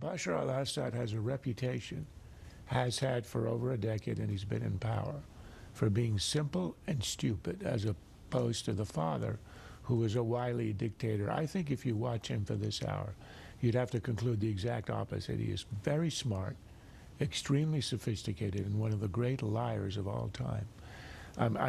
Bashar al-Assad has a reputation, has had for over a decade, and he's been in power, for being simple and stupid, as opposed to the father, who was a wily dictator. I think if you watch him for this hour, you'd have to conclude the exact opposite. He is very smart, extremely sophisticated, and one of the great liars of all time.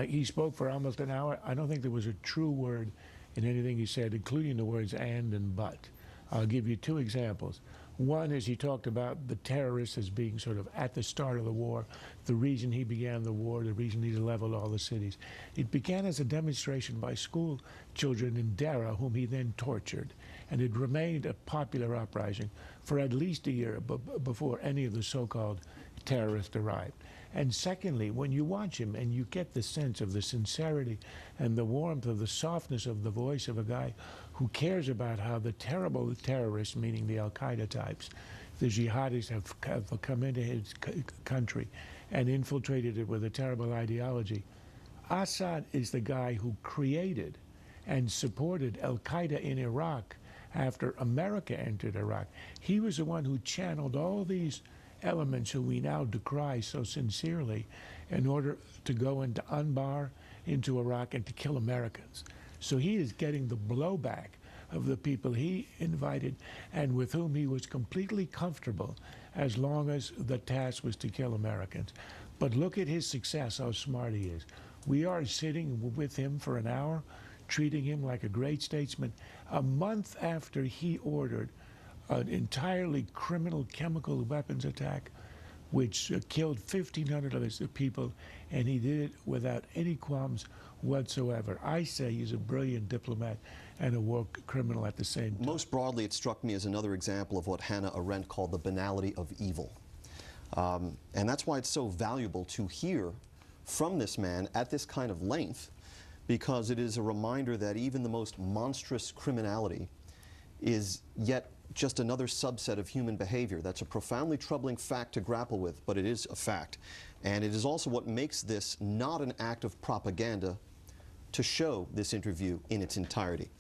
He spoke for almost an hour. I don't think there was a true word in anything he said, including the words and but. I'll give you two examples. One is he talked about the terrorists as being sort of at the start of the war, the reason he began the war, the reason he leveled all the cities. It began as a demonstration by school children in Dara, whom he then tortured. And it remained a popular uprising for at least a year before any of the so-called terrorists arrived. And secondly, when you watch him and you get the sense of the sincerity and the warmth of the softness of the voice of a guy who cares about how the terrible terrorists, meaning the Al-Qaeda types, the jihadis have come into his country and infiltrated it with a terrible ideology. Assad is the guy who created and supported Al-Qaeda in Iraq after America entered Iraq. He was the one who channeled all these elements who we now decry so sincerely in order to go into Anbar, into Iraq, and to kill Americans. So he is getting the blowback of the people he invited and with whom he was completely comfortable as long as the task was to kill Americans. But look at his success, how smart he is. We are sitting with him for an hour, treating him like a great statesman, a month after he ordered an entirely criminal chemical weapons attack which killed 1,500 of his people, and he did it without any qualms whatsoever. I say he's a brilliant diplomat and a war criminal at the same time. Most broadly, it struck me as another example of what Hannah Arendt called the banality of evil. And that's why it's so valuable to hear from this man at this kind of length, because it is a reminder that even the most monstrous criminality is yet just another subset of human behavior. That's a profoundly troubling fact to grapple with, but it is a fact. And it is also what makes this not an act of propaganda to show this interview in its entirety.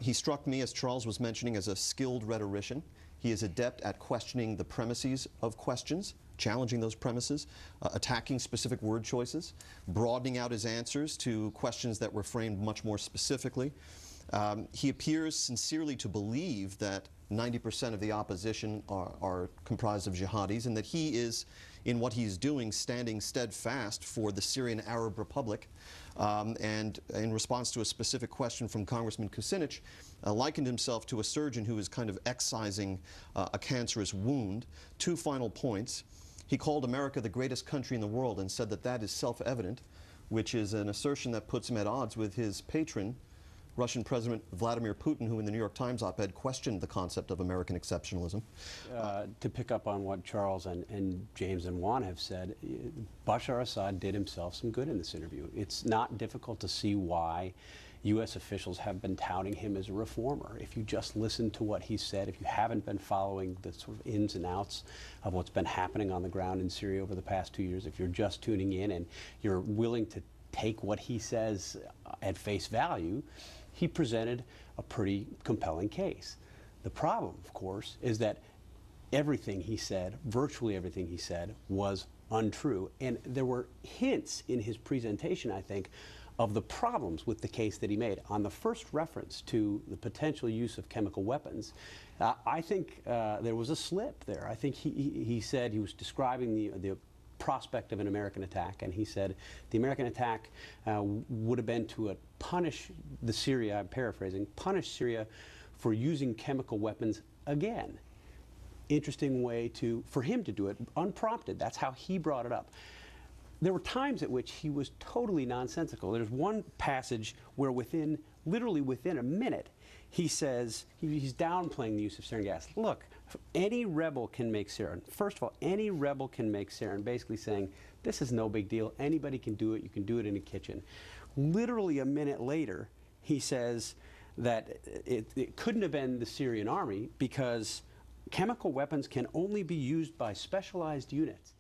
He struck me, as Charles was mentioning, as a skilled rhetorician. He is adept at questioning the premises of questions, challenging those premises, attacking specific word choices, broadening out his answers to questions that were framed much more specifically. He appears sincerely to believe that 90% of the opposition are comprised of jihadis, and that he is, in what he's doing, standing steadfast for the Syrian Arab Republic. And in response to a specific question from Congressman Kucinich, likened himself to a surgeon who is kind of excising a cancerous wound. Two final points. He called America the greatest country in the world and said that that is self-evident, which is an assertion that puts him at odds with his patron, Russian President Vladimir Putin, who in the New York Times op-ed questioned the concept of American exceptionalism. To pick up on what Charles and James and Juan have said, Bashar Assad did himself some good in this interview. It's not difficult to see why U.S. officials have been touting him as a reformer. If you just listen to what he said, if you haven't been following the sort of ins and outs of what's been happening on the ground in Syria over the past 2 years, if you're just tuning in and you're willing to take what he says at face value, he presented a pretty compelling case. The problem, of course, is that everything he said, virtually everything he said, was untrue. And there were hints in his presentation, I think, of the problems with the case that he made. On the first reference to the potential use of chemical weapons, I think there was a slip there. I think he said he was describing the prospect of an American attack, and he said the American attack would have been to punish the Syria, I'm paraphrasing, punish Syria for using chemical weapons again. Interesting way for him to do it, unprompted. That's how he brought it up. There were times at which he was totally nonsensical. There's one passage where literally within a minute, he says, he's downplaying the use of sarin gas. Look, any rebel can make sarin. First of all, any rebel can make sarin, basically saying, this is no big deal. Anybody can do it. You can do it in a kitchen. Literally a minute later, he says that it couldn't have been the Syrian army because chemical weapons can only be used by specialized units.